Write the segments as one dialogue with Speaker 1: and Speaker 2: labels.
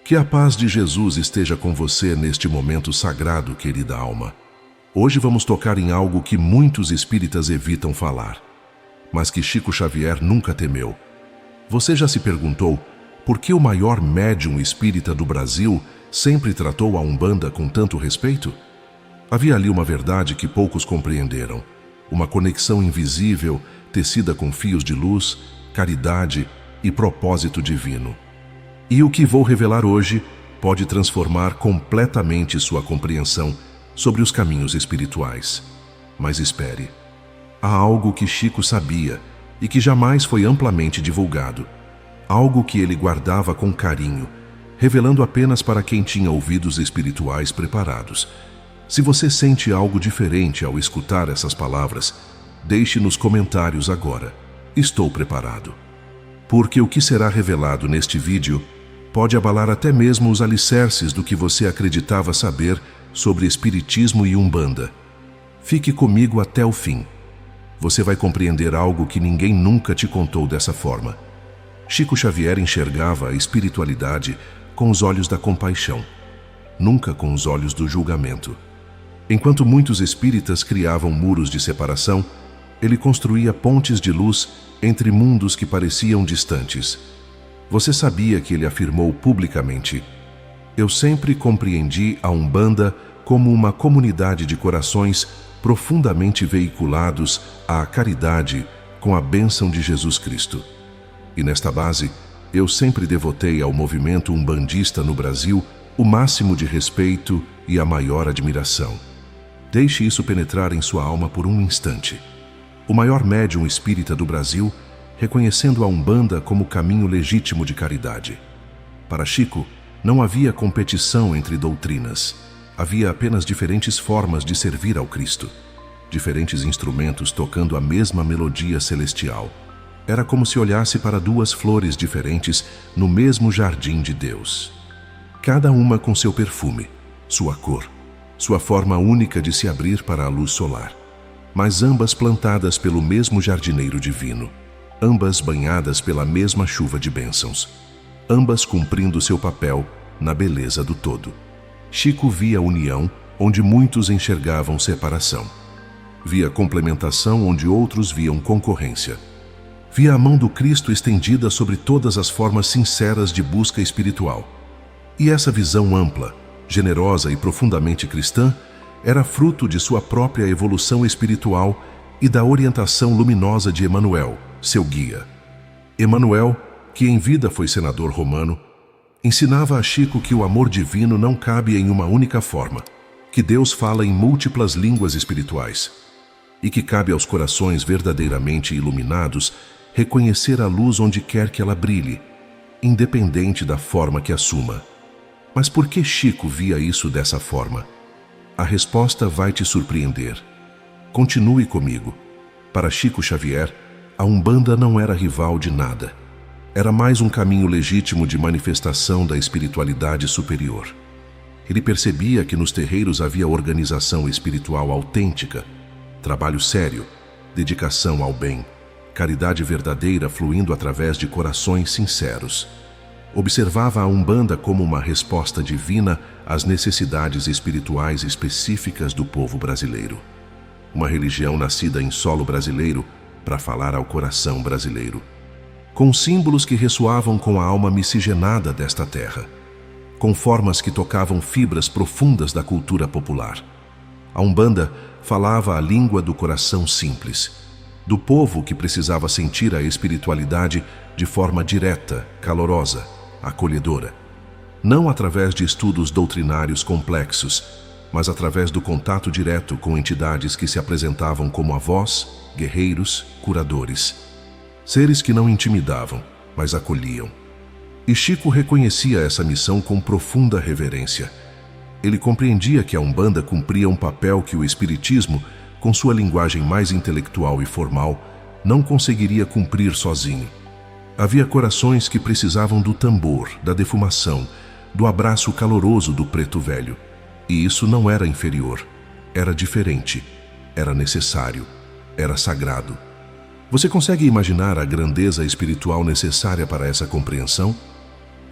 Speaker 1: Que a paz de Jesus esteja com você neste momento sagrado, querida alma. Hoje vamos tocar em algo que muitos espíritas evitam falar, mas que Chico Xavier nunca temeu. Você já se perguntou por que o maior médium espírita do Brasil sempre tratou a Umbanda com tanto respeito? Havia ali uma verdade que poucos compreenderam, uma conexão invisível, tecida com fios de luz, caridade e propósito divino. E o que vou revelar hoje pode transformar completamente sua compreensão sobre os caminhos espirituais. Mas espere, há algo que Chico sabia e que jamais foi amplamente divulgado, algo que ele guardava com carinho, revelando apenas para quem tinha ouvidos espirituais preparados. Se você sente algo diferente ao escutar essas palavras, deixe nos comentários agora. Estou preparado. Porque o que será revelado neste vídeo pode abalar até mesmo os alicerces do que você acreditava saber sobre Espiritismo e Umbanda. Fique comigo até o fim. Você vai compreender algo que ninguém nunca te contou dessa forma. Chico Xavier enxergava a espiritualidade com os olhos da compaixão, nunca com os olhos do julgamento. Enquanto muitos espíritas criavam muros de separação, ele construía pontes de luz entre mundos que pareciam distantes. Você sabia que ele afirmou publicamente: "Eu sempre compreendi a Umbanda como uma comunidade de corações profundamente veiculados à caridade com a bênção de Jesus Cristo. E nesta base, eu sempre devotei ao movimento umbandista no Brasil o máximo de respeito e a maior admiração." Deixe isso penetrar em sua alma por um instante. O maior médium espírita do Brasil, reconhecendo a Umbanda como caminho legítimo de caridade. Para Chico, não havia competição entre doutrinas. Havia apenas diferentes formas de servir ao Cristo. Diferentes instrumentos tocando a mesma melodia celestial. Era como se olhasse para duas flores diferentes no mesmo jardim de Deus. Cada uma com seu perfume, sua cor, sua forma única de se abrir para a luz solar, mas ambas plantadas pelo mesmo jardineiro divino, ambas banhadas pela mesma chuva de bênçãos, ambas cumprindo seu papel na beleza do todo. Chico via união onde muitos enxergavam separação. Via complementação onde outros viam concorrência. Via a mão do Cristo estendida sobre todas as formas sinceras de busca espiritual. E essa visão ampla, generosa e profundamente cristã, era fruto de sua própria evolução espiritual e da orientação luminosa de Emmanuel, seu guia. Emmanuel, que em vida foi senador romano, ensinava a Chico que o amor divino não cabe em uma única forma, que Deus fala em múltiplas línguas espirituais, e que cabe aos corações verdadeiramente iluminados reconhecer a luz onde quer que ela brilhe, independente da forma que assuma. Mas por que Chico via isso dessa forma? A resposta vai te surpreender. Continue comigo. Para Chico Xavier, a Umbanda não era rival de nada. Era mais um caminho legítimo de manifestação da espiritualidade superior. Ele percebia que nos terreiros havia organização espiritual autêntica, trabalho sério, dedicação ao bem, caridade verdadeira fluindo através de corações sinceros. Observava a Umbanda como uma resposta divina às necessidades espirituais específicas do povo brasileiro. Uma religião nascida em solo brasileiro para falar ao coração brasileiro. Com símbolos que ressoavam com a alma miscigenada desta terra. Com formas que tocavam fibras profundas da cultura popular. A Umbanda falava a língua do coração simples, do povo que precisava sentir a espiritualidade de forma direta, calorosa, acolhedora. Não através de estudos doutrinários complexos, mas através do contato direto com entidades que se apresentavam como avós, guerreiros, curadores. Seres que não intimidavam, mas acolhiam. E Chico reconhecia essa missão com profunda reverência. Ele compreendia que a Umbanda cumpria um papel que o Espiritismo, com sua linguagem mais intelectual e formal, não conseguiria cumprir sozinho. Havia corações que precisavam do tambor, da defumação, do abraço caloroso do preto velho. E isso não era inferior, era diferente, era necessário, era sagrado. Você consegue imaginar a grandeza espiritual necessária para essa compreensão?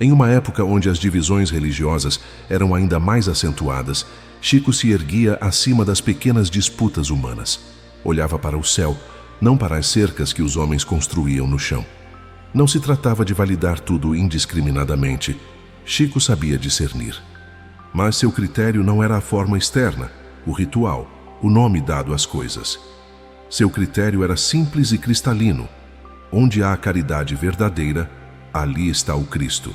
Speaker 1: Em uma época onde as divisões religiosas eram ainda mais acentuadas, Chico se erguia acima das pequenas disputas humanas. Olhava para o céu, não para as cercas que os homens construíam no chão. Não se tratava de validar tudo indiscriminadamente. Chico sabia discernir. Mas seu critério não era a forma externa, o ritual, o nome dado às coisas. Seu critério era simples e cristalino. Onde há caridade verdadeira, ali está o Cristo.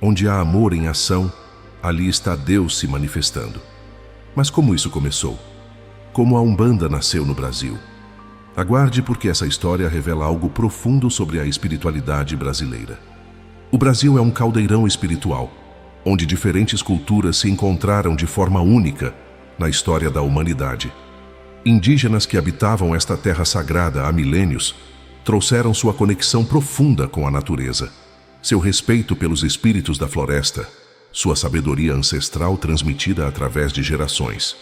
Speaker 1: Onde há amor em ação, ali está Deus se manifestando. Mas como isso começou? Como a Umbanda nasceu no Brasil? Aguarde, porque essa história revela algo profundo sobre a espiritualidade brasileira. O Brasil é um caldeirão espiritual, onde diferentes culturas se encontraram de forma única na história da humanidade. Indígenas que habitavam esta terra sagrada há milênios trouxeram sua conexão profunda com a natureza, seu respeito pelos espíritos da floresta, sua sabedoria ancestral transmitida através de gerações.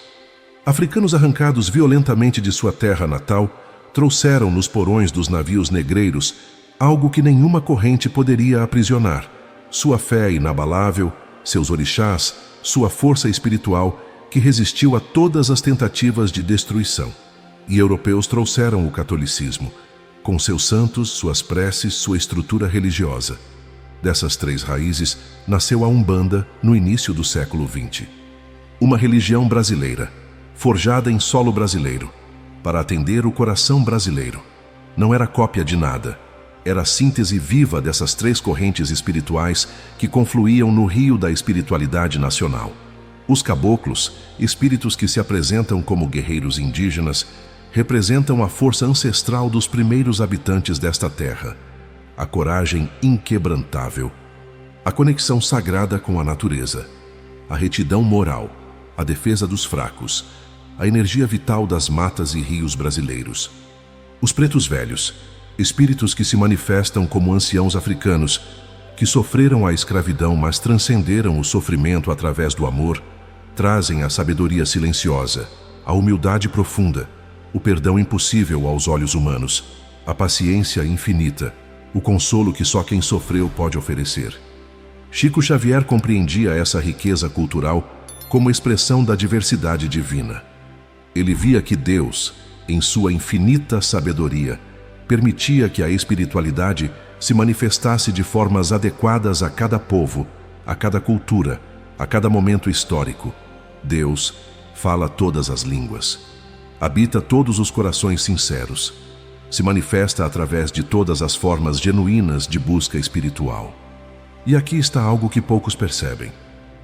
Speaker 1: Africanos arrancados violentamente de sua terra natal trouxeram nos porões dos navios negreiros algo que nenhuma corrente poderia aprisionar: sua fé inabalável, seus orixás, sua força espiritual que resistiu a todas as tentativas de destruição. E europeus trouxeram o catolicismo, com seus santos, suas preces, sua estrutura religiosa. Dessas três raízes nasceu a Umbanda no início do século XX. Uma religião brasileira, forjada em solo brasileiro, para atender o coração brasileiro. Não era cópia de nada, era a síntese viva dessas três correntes espirituais que confluíam no rio da espiritualidade nacional. Os caboclos, espíritos que se apresentam como guerreiros indígenas, representam a força ancestral dos primeiros habitantes desta terra, a coragem inquebrantável, a conexão sagrada com a natureza, a retidão moral, a defesa dos fracos, a energia vital das matas e rios brasileiros. Os pretos velhos, espíritos que se manifestam como anciãos africanos, que sofreram a escravidão, mas transcenderam o sofrimento através do amor, trazem a sabedoria silenciosa, a humildade profunda, o perdão impossível aos olhos humanos, a paciência infinita, o consolo que só quem sofreu pode oferecer. Chico Xavier compreendia essa riqueza cultural como expressão da diversidade divina. Ele via que Deus, em sua infinita sabedoria, permitia que a espiritualidade se manifestasse de formas adequadas a cada povo, a cada cultura, a cada momento histórico. Deus fala todas as línguas, habita todos os corações sinceros, se manifesta através de todas as formas genuínas de busca espiritual. E aqui está algo que poucos percebem.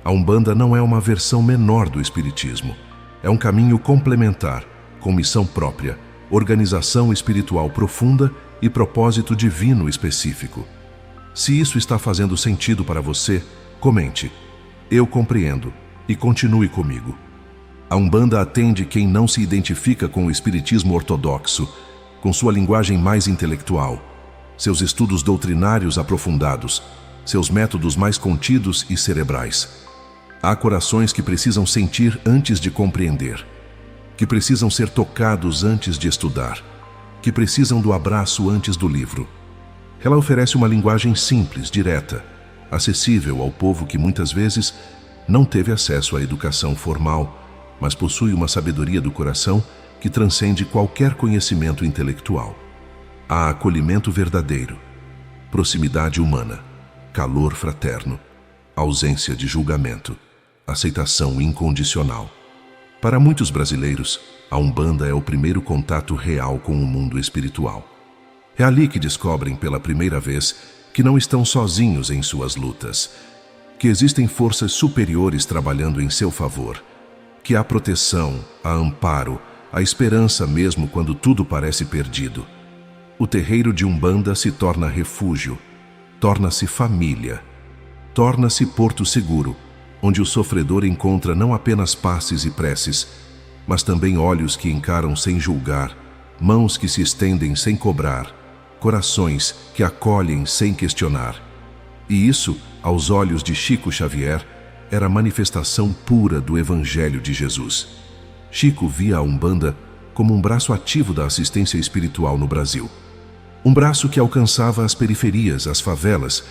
Speaker 1: A Umbanda não é uma versão menor do Espiritismo. É um caminho complementar, com missão própria, organização espiritual profunda e propósito divino específico. Se isso está fazendo sentido para você, comente. Eu compreendo e continue comigo. A Umbanda atende quem não se identifica com o espiritismo ortodoxo, com sua linguagem mais intelectual, seus estudos doutrinários aprofundados, seus métodos mais contidos e cerebrais. Há corações que precisam sentir antes de compreender, que precisam ser tocados antes de estudar, que precisam do abraço antes do livro. Ela oferece uma linguagem simples, direta, acessível ao povo que muitas vezes não teve acesso à educação formal, mas possui uma sabedoria do coração que transcende qualquer conhecimento intelectual. Há acolhimento verdadeiro, proximidade humana, calor fraterno, ausência de julgamento, aceitação incondicional. Para muitos brasileiros, a Umbanda é o primeiro contato real com o mundo espiritual. É ali que descobrem pela primeira vez que não estão sozinhos em suas lutas, que existem forças superiores trabalhando em seu favor, que há proteção, há amparo, há esperança mesmo quando tudo parece perdido. O terreiro de Umbanda se torna refúgio, torna-se família, torna-se porto seguro, onde o sofredor encontra não apenas passes e preces, mas também olhos que encaram sem julgar, mãos que se estendem sem cobrar, corações que acolhem sem questionar. E isso, aos olhos de Chico Xavier, era a manifestação pura do Evangelho de Jesus. Chico via a Umbanda como um braço ativo da assistência espiritual no Brasil. Um braço que alcançava as periferias, as favelas,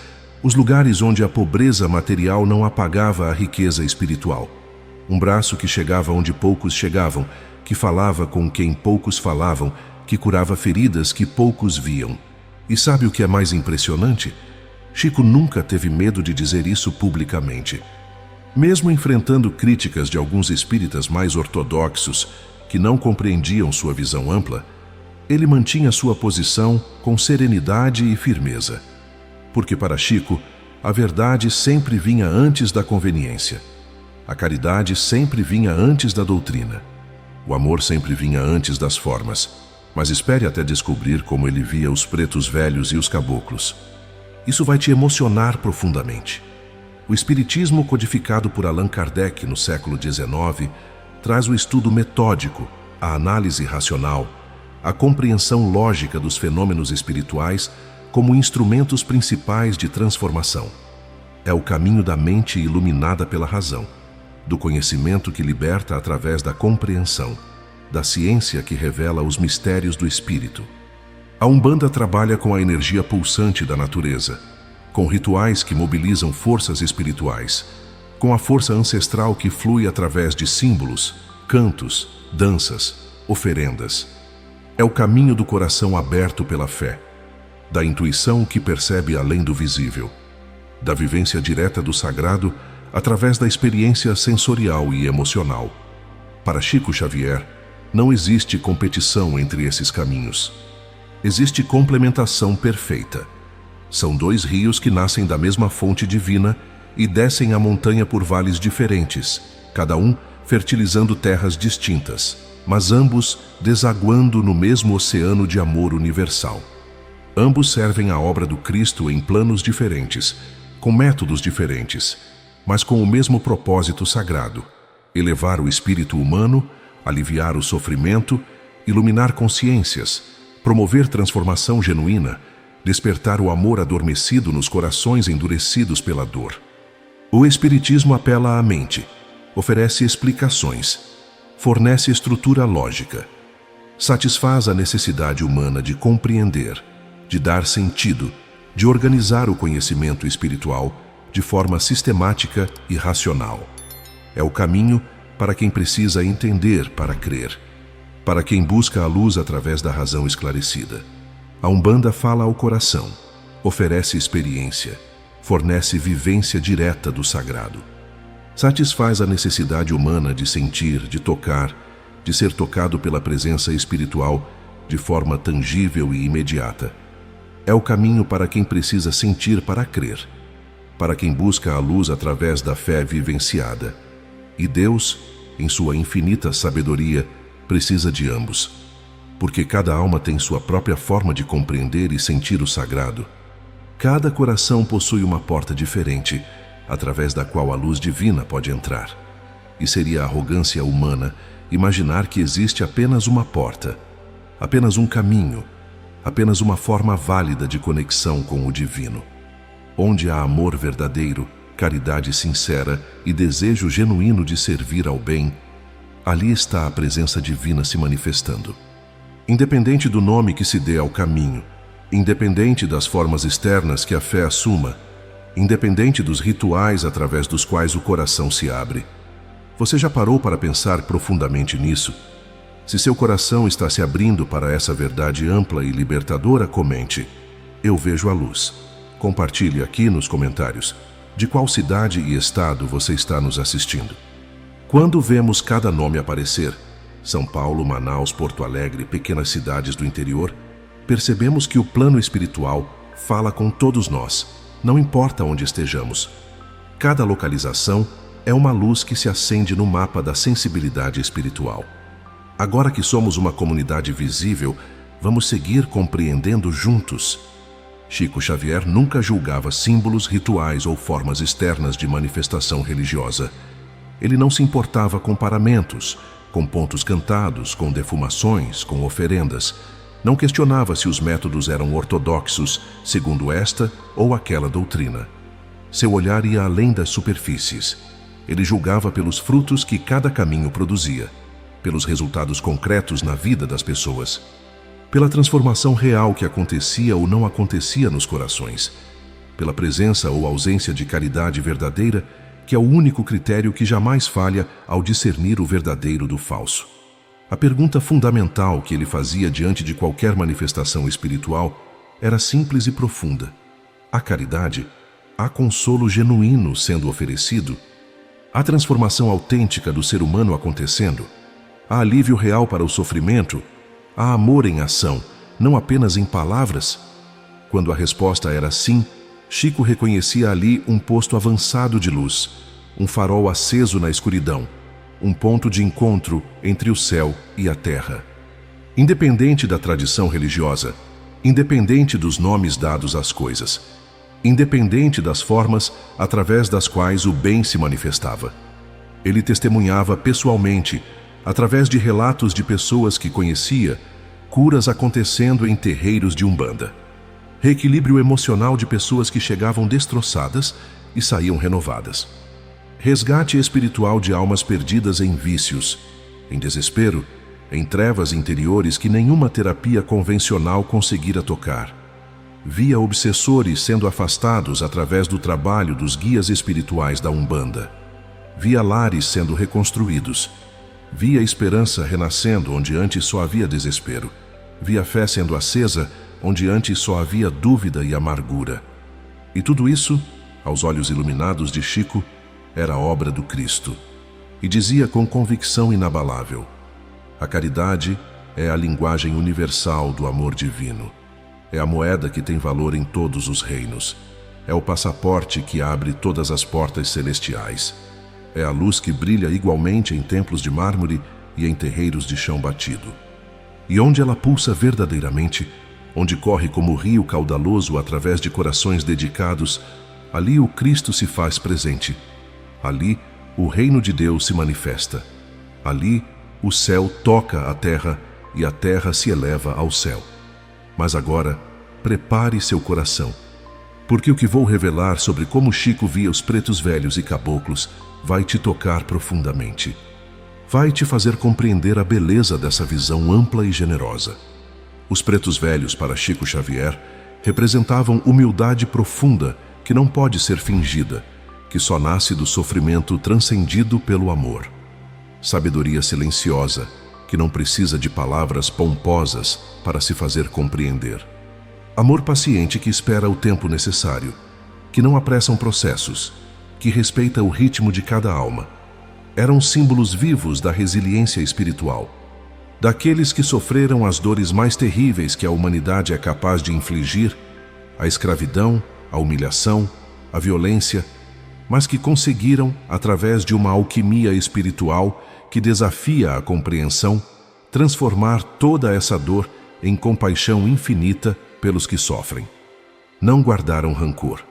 Speaker 1: Os lugares onde a pobreza material não apagava a riqueza espiritual. Um braço que chegava onde poucos chegavam, que falava com quem poucos falavam, que curava feridas que poucos viam. E sabe o que é mais impressionante? Chico nunca teve medo de dizer isso publicamente. Mesmo enfrentando críticas de alguns espíritas mais ortodoxos que não compreendiam sua visão ampla, ele mantinha sua posição com serenidade e firmeza. Porque para Chico, a verdade sempre vinha antes da conveniência. A caridade sempre vinha antes da doutrina. O amor sempre vinha antes das formas. Mas espere até descobrir como ele via os pretos velhos e os caboclos. Isso vai te emocionar profundamente. O Espiritismo, codificado por Allan Kardec no século XIX, traz o estudo metódico, a análise racional, a compreensão lógica dos fenômenos espirituais como instrumentos principais de transformação. É o caminho da mente iluminada pela razão, do conhecimento que liberta através da compreensão, da ciência que revela os mistérios do espírito. A Umbanda trabalha com a energia pulsante da natureza, com rituais que mobilizam forças espirituais, com a força ancestral que flui através de símbolos, cantos, danças, oferendas. É o caminho do coração aberto pela fé, da intuição que percebe além do visível, da vivência direta do sagrado através da experiência sensorial e emocional. Para Chico Xavier, não existe competição entre esses caminhos. Existe complementação perfeita. São dois rios que nascem da mesma fonte divina e descem a montanha por vales diferentes, cada um fertilizando terras distintas, mas ambos desaguando no mesmo oceano de amor universal. Ambos servem à obra do Cristo em planos diferentes, com métodos diferentes, mas com o mesmo propósito sagrado: elevar o espírito humano, aliviar o sofrimento, iluminar consciências, promover transformação genuína, despertar o amor adormecido nos corações endurecidos pela dor. O Espiritismo apela à mente, oferece explicações, fornece estrutura lógica, satisfaz a necessidade humana de compreender, de dar sentido, de organizar o conhecimento espiritual de forma sistemática e racional. É o caminho para quem precisa entender para crer, para quem busca a luz através da razão esclarecida. A Umbanda fala ao coração, oferece experiência, fornece vivência direta do sagrado. Satisfaz a necessidade humana de sentir, de tocar, de ser tocado pela presença espiritual de forma tangível e imediata. É o caminho para quem precisa sentir para crer, para quem busca a luz através da fé vivenciada. E Deus, em sua infinita sabedoria, precisa de ambos, porque cada alma tem sua própria forma de compreender e sentir o sagrado. Cada coração possui uma porta diferente, através da qual a luz divina pode entrar. E seria arrogância humana imaginar que existe apenas uma porta, apenas um caminho, apenas uma forma válida de conexão com o divino. Onde há amor verdadeiro, caridade sincera e desejo genuíno de servir ao bem, ali está a presença divina se manifestando. Independente do nome que se dê ao caminho, independente das formas externas que a fé assuma, independente dos rituais através dos quais o coração se abre. Você já parou para pensar profundamente nisso? Se seu coração está se abrindo para essa verdade ampla e libertadora, comente: eu vejo a luz. Compartilhe aqui nos comentários de qual cidade e estado você está nos assistindo. Quando vemos cada nome aparecer, São Paulo, Manaus, Porto Alegre, pequenas cidades do interior, percebemos que o plano espiritual fala com todos nós, não importa onde estejamos. Cada localização é uma luz que se acende no mapa da sensibilidade espiritual. Agora que somos uma comunidade visível, vamos seguir compreendendo juntos. Chico Xavier nunca julgava símbolos, rituais ou formas externas de manifestação religiosa. Ele não se importava com paramentos, com pontos cantados, com defumações, com oferendas. Não questionava se os métodos eram ortodoxos, segundo esta ou aquela doutrina. Seu olhar ia além das superfícies. Ele julgava pelos frutos que cada caminho produzia, pelos resultados concretos na vida das pessoas, pela transformação real que acontecia ou não acontecia nos corações. pela presença ou ausência de caridade verdadeira, que é o único critério que jamais falha ao discernir o verdadeiro do falso. A pergunta fundamental que ele fazia diante de qualquer manifestação espiritual era simples e profunda. Há caridade? Há consolo genuíno sendo oferecido? Há transformação autêntica do ser humano acontecendo? Há alívio real para o sofrimento? Há amor em ação, não apenas em palavras? Quando a resposta era sim, Chico reconhecia ali um posto avançado de luz, um farol aceso na escuridão, um ponto de encontro entre o céu e a terra. Independente da tradição religiosa, independente dos nomes dados às coisas, independente das formas através das quais o bem se manifestava, ele testemunhava pessoalmente, através de relatos de pessoas que conhecia, curas acontecendo em terreiros de Umbanda. Reequilíbrio emocional de pessoas que chegavam destroçadas e saíam renovadas. Resgate espiritual de almas perdidas em vícios, em desespero, em trevas interiores que nenhuma terapia convencional conseguira tocar. Via obsessores sendo afastados através do trabalho dos guias espirituais da Umbanda. Via lares sendo reconstruídos. Via esperança renascendo onde antes só havia desespero. Via fé sendo acesa onde antes só havia dúvida e amargura. E tudo isso, aos olhos iluminados de Chico, era obra do Cristo. E dizia com convicção inabalável: a caridade é a linguagem universal do amor divino. É a moeda que tem valor em todos os reinos. É o passaporte que abre todas as portas celestiais. É a luz que brilha igualmente em templos de mármore e em terreiros de chão batido. E onde ela pulsa verdadeiramente, onde corre como rio caudaloso através de corações dedicados, ali o Cristo se faz presente. Ali o reino de Deus se manifesta. Ali o céu toca a terra e a terra se eleva ao céu. Mas agora, prepare seu coração, porque o que vou revelar sobre como Chico via os pretos velhos e caboclos vai te tocar profundamente. Vai te fazer compreender a beleza dessa visão ampla e generosa. Os pretos velhos, para Chico Xavier, representavam humildade profunda que não pode ser fingida, que só nasce do sofrimento transcendido pelo amor. Sabedoria silenciosa, que não precisa de palavras pomposas para se fazer compreender. Amor paciente que espera o tempo necessário, que não apressam processos, que respeita o ritmo de cada alma. Eram símbolos vivos da resiliência espiritual, daqueles que sofreram as dores mais terríveis que a humanidade é capaz de infligir, a escravidão, a humilhação, a violência, mas que conseguiram, através de uma alquimia espiritual que desafia a compreensão, transformar toda essa dor em compaixão infinita pelos que sofrem. Não guardaram rancor,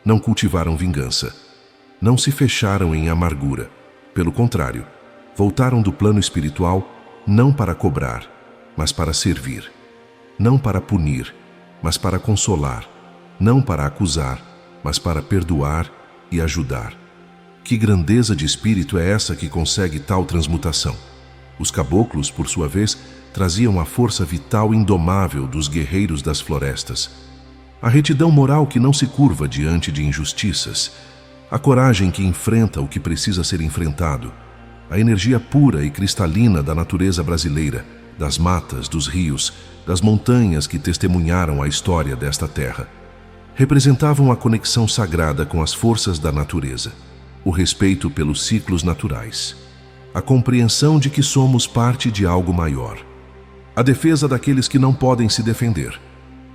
Speaker 1: não cultivaram vingança, não se fecharam em amargura. Pelo contrário, voltaram do plano espiritual não para cobrar, mas para servir. Não para punir, mas para consolar. Não para acusar, mas para perdoar e ajudar. Que grandeza de espírito é essa que consegue tal transmutação? Os caboclos, por sua vez, traziam a força vital indomável dos guerreiros das florestas. A retidão moral que não se curva diante de injustiças. A coragem que enfrenta o que precisa ser enfrentado. A energia pura e cristalina da natureza brasileira, das matas, dos rios, das montanhas que testemunharam a história desta terra. Representavam a conexão sagrada com as forças da natureza, o respeito pelos ciclos naturais, a compreensão de que somos parte de algo maior, a defesa daqueles que não podem se defender,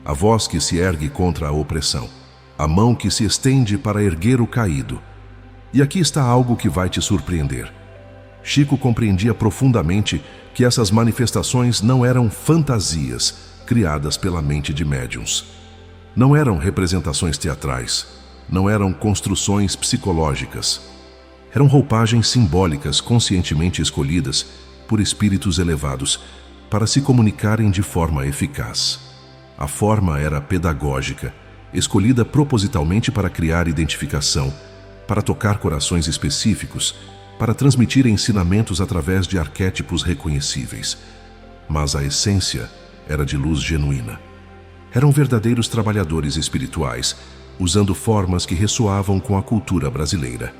Speaker 1: a voz que se ergue contra a opressão, a mão que se estende para erguer o caído. E aqui está algo que vai te surpreender. Chico compreendia profundamente que essas manifestações não eram fantasias criadas pela mente de médiuns. Não eram representações teatrais, não eram construções psicológicas. Eram roupagens simbólicas conscientemente escolhidas por espíritos elevados para se comunicarem de forma eficaz. A forma era pedagógica, escolhida propositalmente para criar identificação, para tocar corações específicos, para transmitir ensinamentos através de arquétipos reconhecíveis. Mas a essência era de luz genuína. Eram verdadeiros trabalhadores espirituais, usando formas que ressoavam com a cultura brasileira.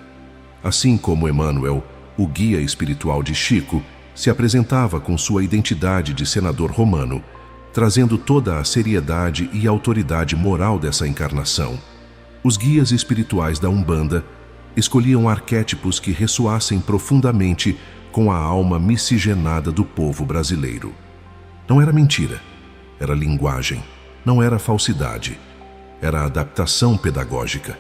Speaker 1: Assim como Emmanuel, o guia espiritual de Chico, se apresentava com sua identidade de senador romano, trazendo toda a seriedade e autoridade moral dessa encarnação, os guias espirituais da Umbanda escolhiam arquétipos que ressoassem profundamente com a alma miscigenada do povo brasileiro. Não era mentira, era linguagem, não era falsidade, era adaptação pedagógica.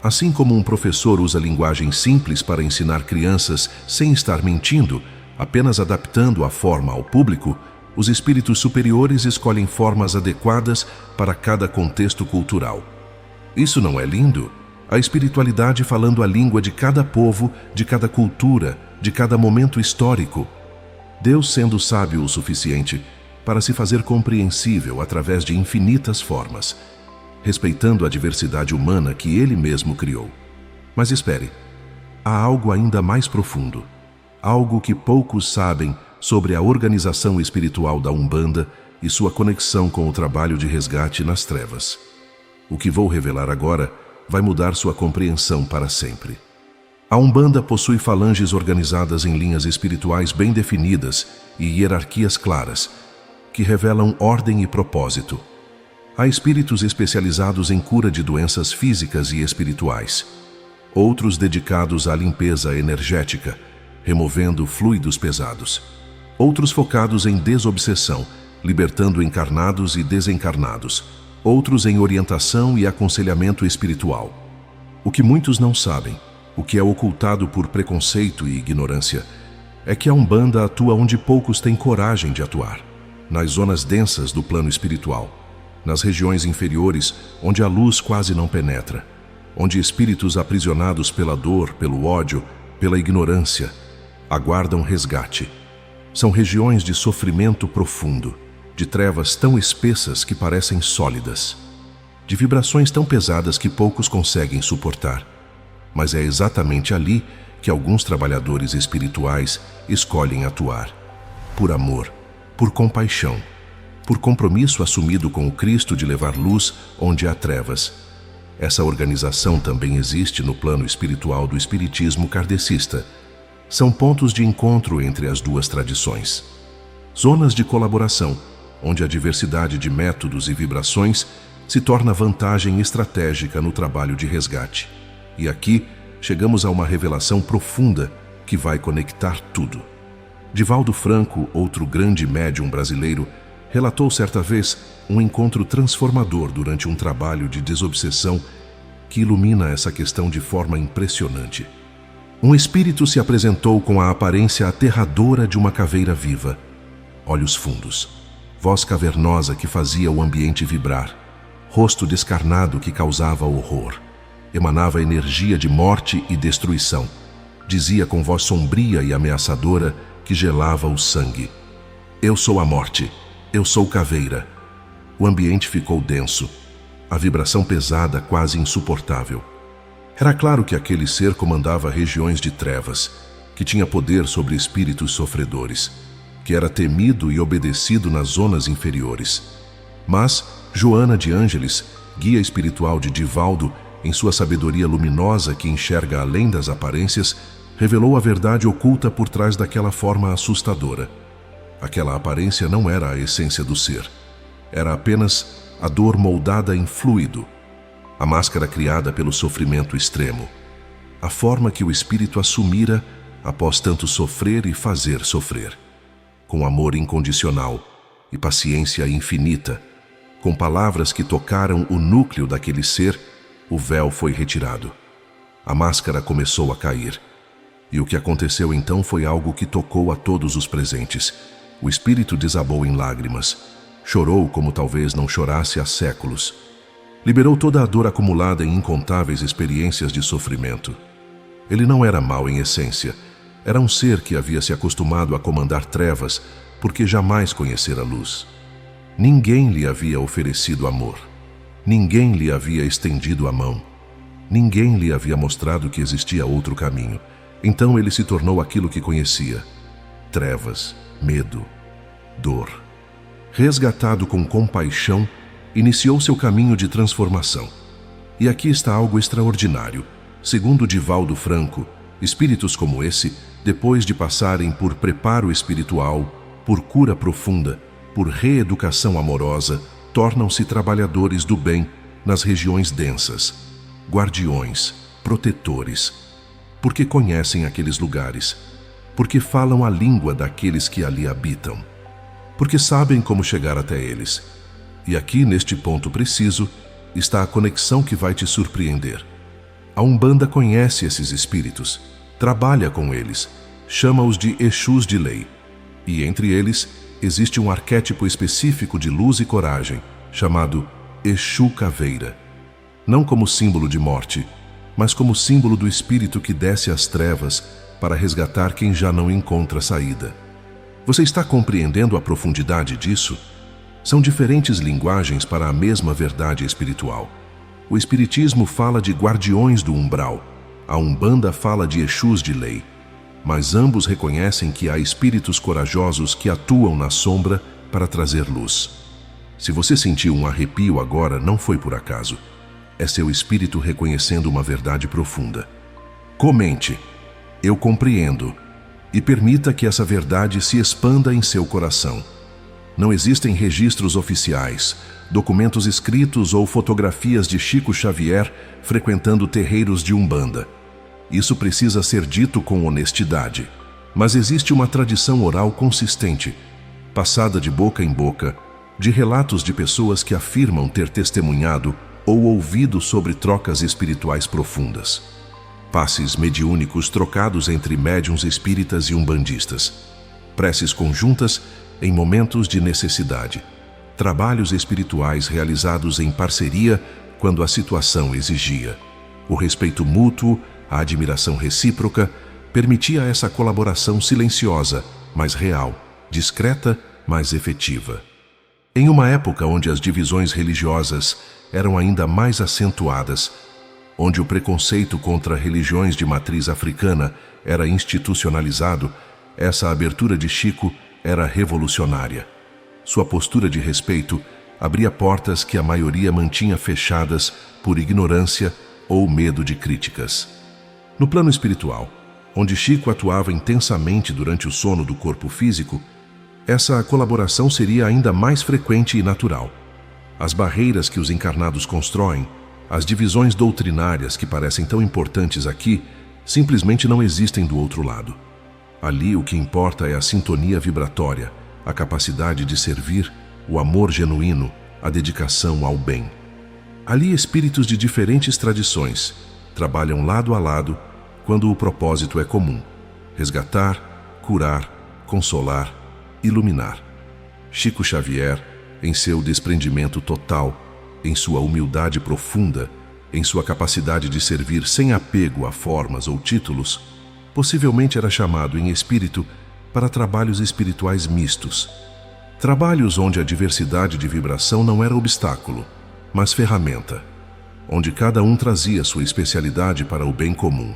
Speaker 1: Assim como um professor usa linguagem simples para ensinar crianças sem estar mentindo, apenas adaptando a forma ao público, os espíritos superiores escolhem formas adequadas para cada contexto cultural. Isso não é lindo? A espiritualidade falando a língua de cada povo, de cada cultura, de cada momento histórico. Deus sendo sábio o suficiente para se fazer compreensível através de infinitas formas, respeitando a diversidade humana que Ele mesmo criou. Mas espere, há algo ainda mais profundo, algo que poucos sabem sobre a organização espiritual da Umbanda e sua conexão com o trabalho de resgate nas trevas. O que vou revelar agora vai mudar sua compreensão para sempre. A Umbanda possui falanges organizadas em linhas espirituais bem definidas e hierarquias claras, que revelam ordem e propósito. Há espíritos especializados em cura de doenças físicas e espirituais, outros dedicados à limpeza energética, removendo fluidos pesados, outros focados em desobsessão, libertando encarnados e desencarnados, outros em orientação e aconselhamento espiritual. O que muitos não sabem, o que é ocultado por preconceito e ignorância, é que a Umbanda atua onde poucos têm coragem de atuar, nas zonas densas do plano espiritual, nas regiões inferiores onde a luz quase não penetra, onde espíritos aprisionados pela dor, pelo ódio, pela ignorância, aguardam resgate. São regiões de sofrimento profundo, de trevas tão espessas que parecem sólidas, de vibrações tão pesadas que poucos conseguem suportar. Mas é exatamente ali que alguns trabalhadores espirituais escolhem atuar, por amor, por compaixão, por compromisso assumido com o Cristo de levar luz onde há trevas. Essa organização também existe no plano espiritual do espiritismo kardecista. São pontos de encontro entre as duas tradições. Zonas de colaboração, onde a diversidade de métodos e vibrações se torna vantagem estratégica no trabalho de resgate. E aqui chegamos a uma revelação profunda que vai conectar tudo. Divaldo Franco, outro grande médium brasileiro, relatou certa vez um encontro transformador durante um trabalho de desobsessão que ilumina essa questão de forma impressionante. Um espírito se apresentou com a aparência aterradora de uma caveira viva, olhos fundos, voz cavernosa que fazia o ambiente vibrar, rosto descarnado que causava horror. Emanava energia de morte e destruição. Dizia com voz sombria e ameaçadora que gelava o sangue: "Eu sou a morte, eu sou caveira." O ambiente ficou denso, a vibração pesada, quase insuportável. Era claro que aquele ser comandava regiões de trevas, que tinha poder sobre espíritos sofredores, que era temido e obedecido nas zonas inferiores. Mas Joana de Ângeles, guia espiritual de Divaldo, em sua sabedoria luminosa que enxerga além das aparências, revelou a verdade oculta por trás daquela forma assustadora. Aquela aparência não era a essência do ser. Era apenas a dor moldada em fluido, a máscara criada pelo sofrimento extremo, a forma que o espírito assumira após tanto sofrer e fazer sofrer. Com amor incondicional e paciência infinita, com palavras que tocaram o núcleo daquele ser, o véu foi retirado. A máscara começou a cair. E o que aconteceu então foi algo que tocou a todos os presentes. O espírito desabou em lágrimas. Chorou como talvez não chorasse há séculos. Liberou toda a dor acumulada em incontáveis experiências de sofrimento. Ele não era mau em essência. Era um ser que havia se acostumado a comandar trevas porque jamais conhecera a luz. Ninguém lhe havia oferecido amor. Ninguém lhe havia estendido a mão. Ninguém lhe havia mostrado que existia outro caminho. Então ele se tornou aquilo que conhecia: trevas, medo, dor. Resgatado com compaixão, iniciou seu caminho de transformação. E aqui está algo extraordinário. Segundo Divaldo Franco, espíritos como esse, depois de passarem por preparo espiritual, por cura profunda, por reeducação amorosa, tornam-se trabalhadores do bem nas regiões densas, guardiões, protetores, porque conhecem aqueles lugares, porque falam a língua daqueles que ali habitam, porque sabem como chegar até eles. E aqui, neste ponto preciso, está a conexão que vai te surpreender. A Umbanda conhece esses espíritos, trabalha com eles, chama-os de Exus de lei. E entre eles existe um arquétipo específico de luz e coragem, chamado Exu Caveira. Não como símbolo de morte, mas como símbolo do espírito que desce às trevas para resgatar quem já não encontra saída. Você está compreendendo a profundidade disso? São diferentes linguagens para a mesma verdade espiritual. O Espiritismo fala de guardiões do umbral, a Umbanda fala de Exus de lei, mas ambos reconhecem que há espíritos corajosos que atuam na sombra para trazer luz. Se você sentiu um arrepio agora, não foi por acaso. É seu espírito reconhecendo uma verdade profunda. Comente, eu compreendo, e permita que essa verdade se expanda em seu coração. Não existem registros oficiais, documentos escritos ou fotografias de Chico Xavier frequentando terreiros de Umbanda. Isso precisa ser dito com honestidade. Mas existe uma tradição oral consistente, passada de boca em boca, de relatos de pessoas que afirmam ter testemunhado ou ouvido sobre trocas espirituais profundas. Passes mediúnicos trocados entre médiuns espíritas e umbandistas. Preces conjuntas em momentos de necessidade. Trabalhos espirituais realizados em parceria quando a situação exigia. O respeito mútuo, a admiração recíproca, permitia essa colaboração silenciosa, mas real, discreta, mas efetiva. Em uma época onde as divisões religiosas eram ainda mais acentuadas, onde o preconceito contra religiões de matriz africana era institucionalizado, essa abertura de Chico era revolucionária. Sua postura de respeito abria portas que a maioria mantinha fechadas por ignorância ou medo de críticas. No plano espiritual, onde Chico atuava intensamente durante o sono do corpo físico, essa colaboração seria ainda mais frequente e natural. As barreiras que os encarnados constroem, as divisões doutrinárias que parecem tão importantes aqui, simplesmente não existem do outro lado. Ali o que importa é a sintonia vibratória, a capacidade de servir, o amor genuíno, a dedicação ao bem. Ali espíritos de diferentes tradições trabalham lado a lado quando o propósito é comum: resgatar, curar, consolar, iluminar. Chico Xavier, em seu desprendimento total, em sua humildade profunda, em sua capacidade de servir sem apego a formas ou títulos, possivelmente era chamado em espírito para trabalhos espirituais mistos. Trabalhos onde a diversidade de vibração não era obstáculo, mas ferramenta, onde cada um trazia sua especialidade para o bem comum.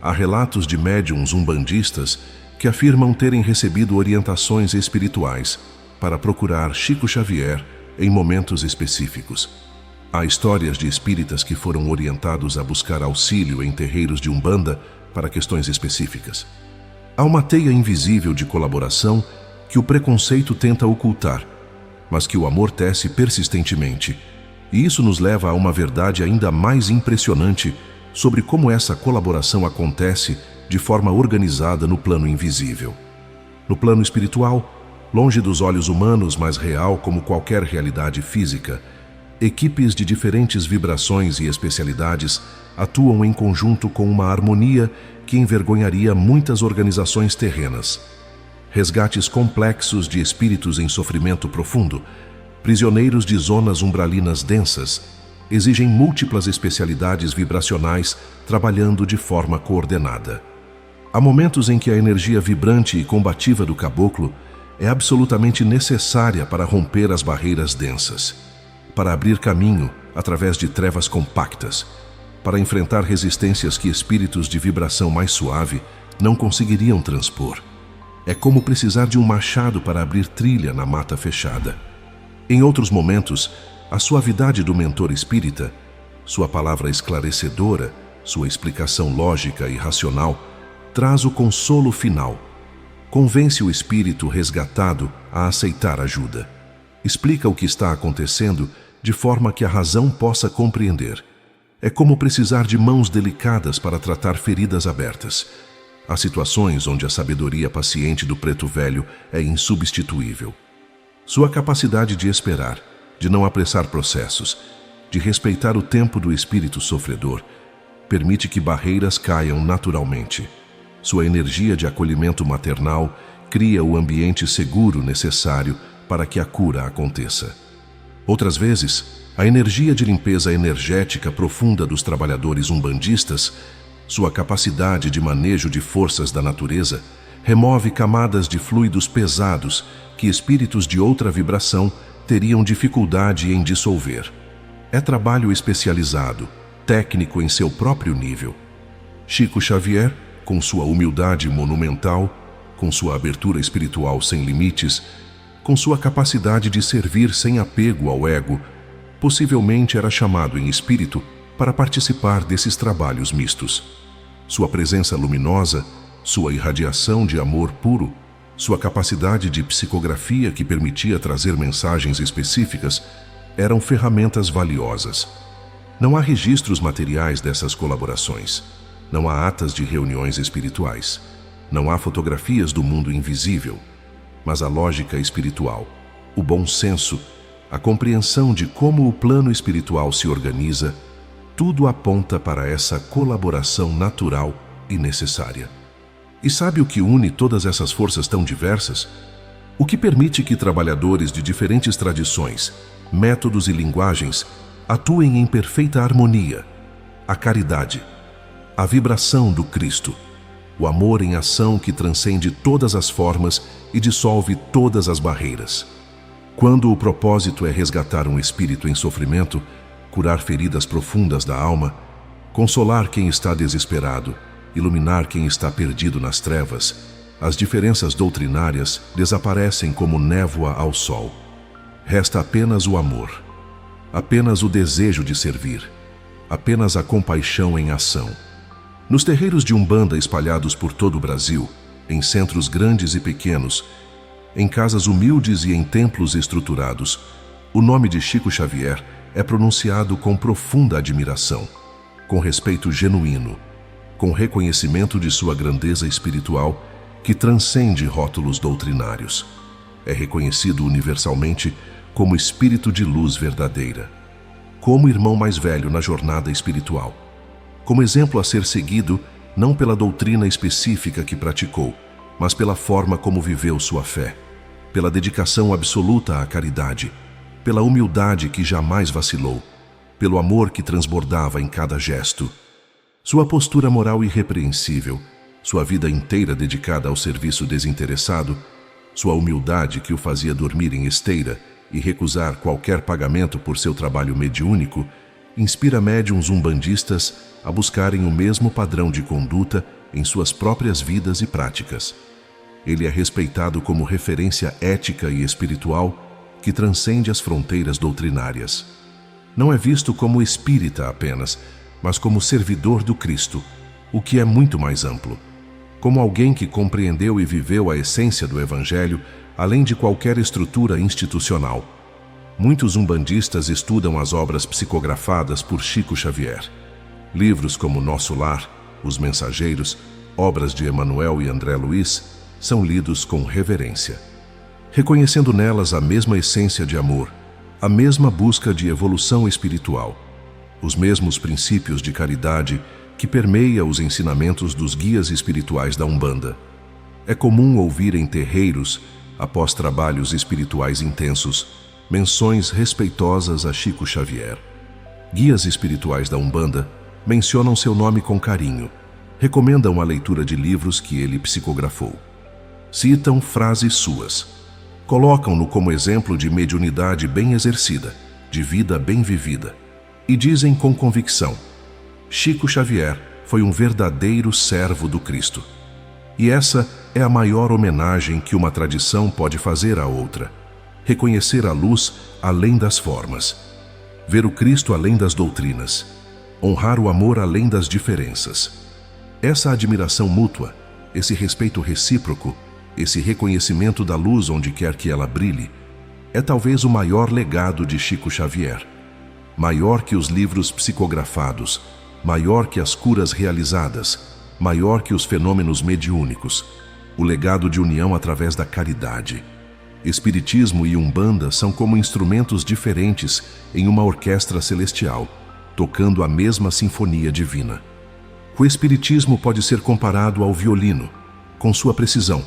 Speaker 1: Há relatos de médiuns umbandistas que afirmam terem recebido orientações espirituais para procurar Chico Xavier em momentos específicos. Há histórias de espíritas que foram orientados a buscar auxílio em terreiros de Umbanda para questões específicas. Há uma teia invisível de colaboração que o preconceito tenta ocultar, mas que o amor tece persistentemente. E isso nos leva a uma verdade ainda mais impressionante sobre como essa colaboração acontece de forma organizada no plano invisível. No plano espiritual, longe dos olhos humanos, mas real como qualquer realidade física, equipes de diferentes vibrações e especialidades atuam em conjunto com uma harmonia que envergonharia muitas organizações terrenas. Resgates complexos de espíritos em sofrimento profundo, prisioneiros de zonas umbralinas densas, exigem múltiplas especialidades vibracionais trabalhando de forma coordenada. Há momentos em que a energia vibrante e combativa do caboclo é absolutamente necessária para romper as barreiras densas, para abrir caminho através de trevas compactas, para enfrentar resistências que espíritos de vibração mais suave não conseguiriam transpor. É como precisar de um machado para abrir trilha na mata fechada. Em outros momentos, a suavidade do mentor espírita sua palavra esclarecedora, sua explicação lógica e racional, traz o consolo final. Convence o espírito resgatado a aceitar ajuda. Explica o que está acontecendo de forma que a razão possa compreender. É como precisar de mãos delicadas para tratar feridas abertas. Há situações onde a sabedoria paciente do preto velho é insubstituível. Sua capacidade de esperar, de não apressar processos, de respeitar o tempo do espírito sofredor, permite que barreiras caiam naturalmente. Sua energia de acolhimento maternal cria o ambiente seguro necessário para que a cura aconteça. Outras vezes, a energia de limpeza energética profunda dos trabalhadores umbandistas, sua capacidade de manejo de forças da natureza, remove camadas de fluidos pesados que espíritos de outra vibração teriam dificuldade em dissolver. É trabalho especializado, técnico em seu próprio nível. Chico Xavier, com sua humildade monumental, com sua abertura espiritual sem limites, com sua capacidade de servir sem apego ao ego, possivelmente era chamado em espírito para participar desses trabalhos mistos. Sua presença luminosa, sua irradiação de amor puro, sua capacidade de psicografia que permitia trazer mensagens específicas eram ferramentas valiosas. Não há registros materiais dessas colaborações. Não há atas de reuniões espirituais. Não há fotografias do mundo invisível. Mas a lógica espiritual, o bom senso, a compreensão de como o plano espiritual se organiza, tudo aponta para essa colaboração natural e necessária. E sabe o que une todas essas forças tão diversas? O que permite que trabalhadores de diferentes tradições, métodos e linguagens atuem em perfeita harmonia? A caridade, a vibração do Cristo, o amor em ação que transcende todas as formas e dissolve todas as barreiras. Quando o propósito é resgatar um espírito em sofrimento, curar feridas profundas da alma, consolar quem está desesperado, iluminar quem está perdido nas trevas, as diferenças doutrinárias desaparecem como névoa ao sol. Resta apenas o amor, apenas o desejo de servir, apenas a compaixão em ação. Nos terreiros de Umbanda espalhados por todo o Brasil, em centros grandes e pequenos, em casas humildes e em templos estruturados, o nome de Chico Xavier é pronunciado com profunda admiração, com respeito genuíno, com reconhecimento de sua grandeza espiritual que transcende rótulos doutrinários. É reconhecido universalmente como espírito de luz verdadeira, como irmão mais velho na jornada espiritual, como exemplo a ser seguido não pela doutrina específica que praticou, mas pela forma como viveu sua fé, pela dedicação absoluta à caridade, pela humildade que jamais vacilou, pelo amor que transbordava em cada gesto. Sua postura moral irrepreensível, sua vida inteira dedicada ao serviço desinteressado, sua humildade que o fazia dormir em esteira e recusar qualquer pagamento por seu trabalho mediúnico, inspira médiuns umbandistas a buscarem o mesmo padrão de conduta em suas próprias vidas e práticas. Ele é respeitado como referência ética e espiritual que transcende as fronteiras doutrinárias. Não é visto como espírita apenas, mas como servidor do Cristo, o que é muito mais amplo. Como alguém que compreendeu e viveu a essência do Evangelho, além de qualquer estrutura institucional. Muitos umbandistas estudam as obras psicografadas por Chico Xavier. Livros como Nosso Lar, Os Mensageiros, obras de Emmanuel e André Luiz, são lidos com reverência, reconhecendo nelas a mesma essência de amor, a mesma busca de evolução espiritual, os mesmos princípios de caridade que permeia os ensinamentos dos guias espirituais da Umbanda. É comum ouvir em terreiros, após trabalhos espirituais intensos, menções respeitosas a Chico Xavier. Guias espirituais da Umbanda mencionam seu nome com carinho, recomendam a leitura de livros que ele psicografou. Citam frases suas. Colocam-no como exemplo de mediunidade bem exercida, de vida bem vivida. E dizem com convicção: Chico Xavier foi um verdadeiro servo do Cristo. E essa é a maior homenagem que uma tradição pode fazer à outra: reconhecer a luz além das formas. ver o Cristo além das doutrinas, honrar o amor além das diferenças. Essa admiração mútua, esse respeito recíproco, esse reconhecimento da luz onde quer que ela brilhe, é talvez o maior legado de Chico Xavier. Maior que os livros psicografados, maior que as curas realizadas, maior que os fenômenos mediúnicos, o legado de união através da caridade. Espiritismo e Umbanda são como instrumentos diferentes em uma orquestra celestial, tocando a mesma sinfonia divina. O Espiritismo pode ser comparado ao violino, com sua precisão,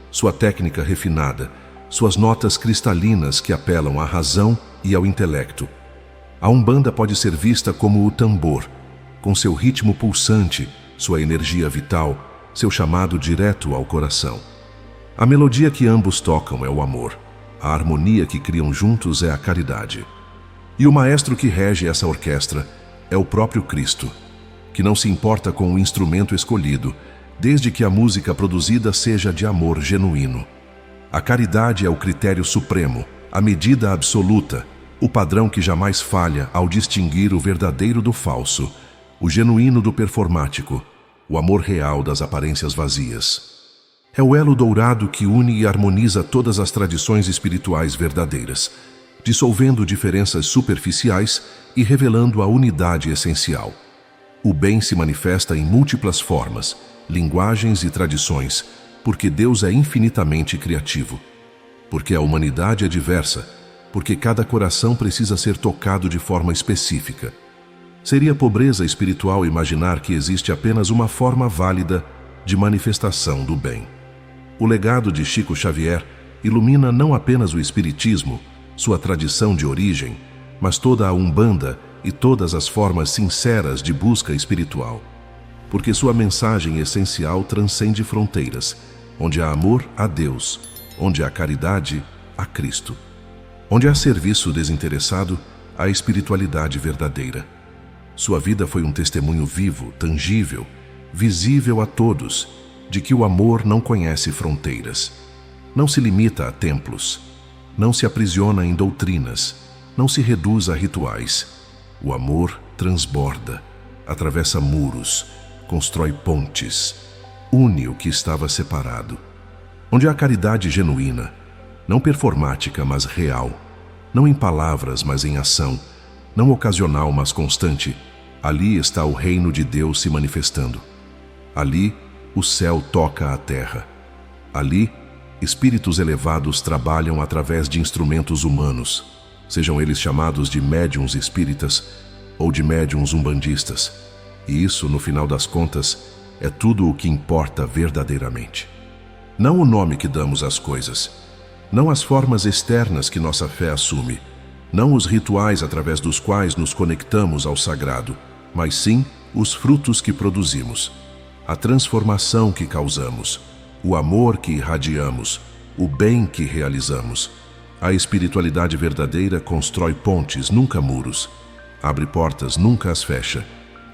Speaker 1: sua técnica refinada, suas notas cristalinas que apelam à razão e ao intelecto. A Umbanda pode ser vista como o tambor, com seu ritmo pulsante, sua energia vital, seu chamado direto ao coração. A melodia que ambos tocam é o amor. A harmonia que criam juntos é a caridade. E o maestro que rege essa orquestra é o próprio Cristo, que não se importa com o instrumento escolhido, desde que a música produzida seja de amor genuíno. A caridade é o critério supremo, a medida absoluta, o padrão que jamais falha ao distinguir o verdadeiro do falso, o genuíno do performático, o amor real das aparências vazias. É o elo dourado que une e harmoniza todas as tradições espirituais verdadeiras, dissolvendo diferenças superficiais e revelando a unidade essencial. O bem se manifesta em múltiplas formas, linguagens e tradições, porque Deus é infinitamente criativo. Porque a humanidade é diversa, porque cada coração precisa ser tocado de forma específica. Seria pobreza espiritual imaginar que existe apenas uma forma válida de manifestação do bem. O legado de Chico Xavier ilumina não apenas o Espiritismo, sua tradição de origem, mas toda a Umbanda e todas as formas sinceras de busca espiritual. Porque sua mensagem essencial transcende fronteiras, onde há amor a Deus, onde há caridade a Cristo. Onde há serviço desinteressado, há espiritualidade verdadeira. Sua vida foi um testemunho vivo, tangível, visível a todos, de que o amor não conhece fronteiras. Não se limita a templos, não se aprisiona em doutrinas, não se reduz a rituais. O amor transborda, atravessa muros, constrói pontes, une o que estava separado. Onde há caridade genuína, não performática, mas real, não em palavras, mas em ação, não ocasional, mas constante, ali está o reino de Deus se manifestando. Ali, o céu toca a terra. Ali, espíritos elevados trabalham através de instrumentos humanos, sejam eles chamados de médiuns espíritas ou de médiuns umbandistas. E isso, no final das contas, é tudo o que importa verdadeiramente. Não o nome que damos às coisas, não as formas externas que nossa fé assume, não os rituais através dos quais nos conectamos ao sagrado, mas sim os frutos que produzimos, a transformação que causamos, o amor que irradiamos, o bem que realizamos. A espiritualidade verdadeira constrói pontes, nunca muros, abre portas, nunca as fecha,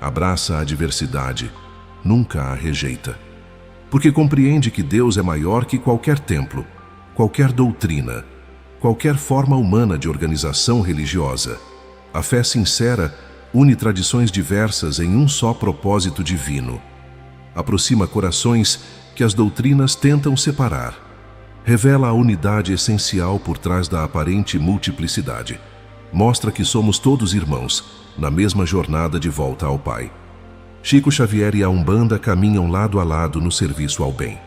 Speaker 1: abraça a diversidade, nunca a rejeita. Porque compreende que Deus é maior que qualquer templo, qualquer doutrina, qualquer forma humana de organização religiosa. A fé sincera une tradições diversas em um só propósito divino. Aproxima corações que as doutrinas tentam separar. Revela a unidade essencial por trás da aparente multiplicidade. Mostra que somos todos irmãos, na mesma jornada de volta ao Pai. Chico Xavier e a Umbanda caminham lado a lado no serviço ao bem.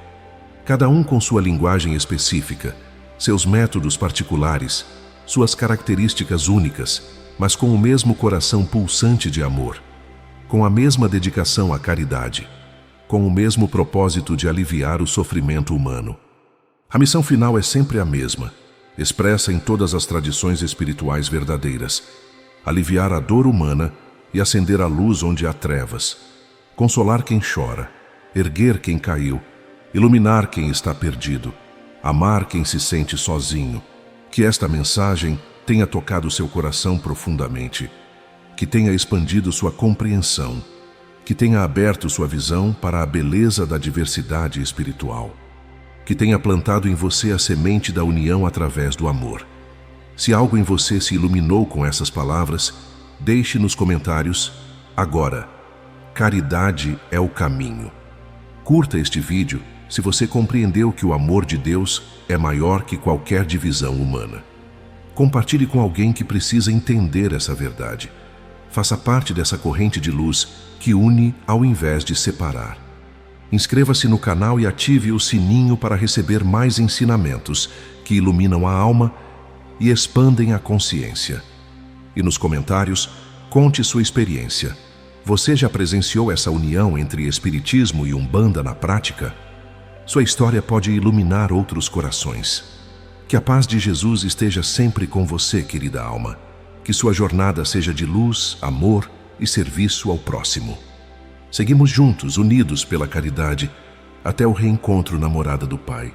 Speaker 1: Cada um com sua linguagem específica, seus métodos particulares, suas características únicas, mas com o mesmo coração pulsante de amor, com a mesma dedicação à caridade, com o mesmo propósito de aliviar o sofrimento humano. A missão final é sempre a mesma, expressa em todas as tradições espirituais verdadeiras: aliviar a dor humana e acender a luz onde há trevas, consolar quem chora, erguer quem caiu, iluminar quem está perdido, amar quem se sente sozinho. Que esta mensagem tenha tocado seu coração profundamente, que tenha expandido sua compreensão, que tenha aberto sua visão para a beleza da diversidade espiritual, que tenha plantado em você a semente da união através do amor. Se algo em você se iluminou com essas palavras, deixe nos comentários agora. Caridade é o caminho. Curta este vídeo se você compreendeu que o amor de Deus é maior que qualquer divisão humana. Compartilhe com alguém que precisa entender essa verdade. Faça parte dessa corrente de luz que une ao invés de separar. Inscreva-se no canal e ative o sininho para receber mais ensinamentos que iluminam a alma e expandem a consciência. E nos comentários, conte sua experiência. Você já presenciou essa união entre Espiritismo e Umbanda na prática? Sua história pode iluminar outros corações. Que a paz de Jesus esteja sempre com você, querida alma. Que sua jornada seja de luz, amor e serviço ao próximo. Seguimos juntos, unidos pela caridade, até o reencontro na morada do Pai.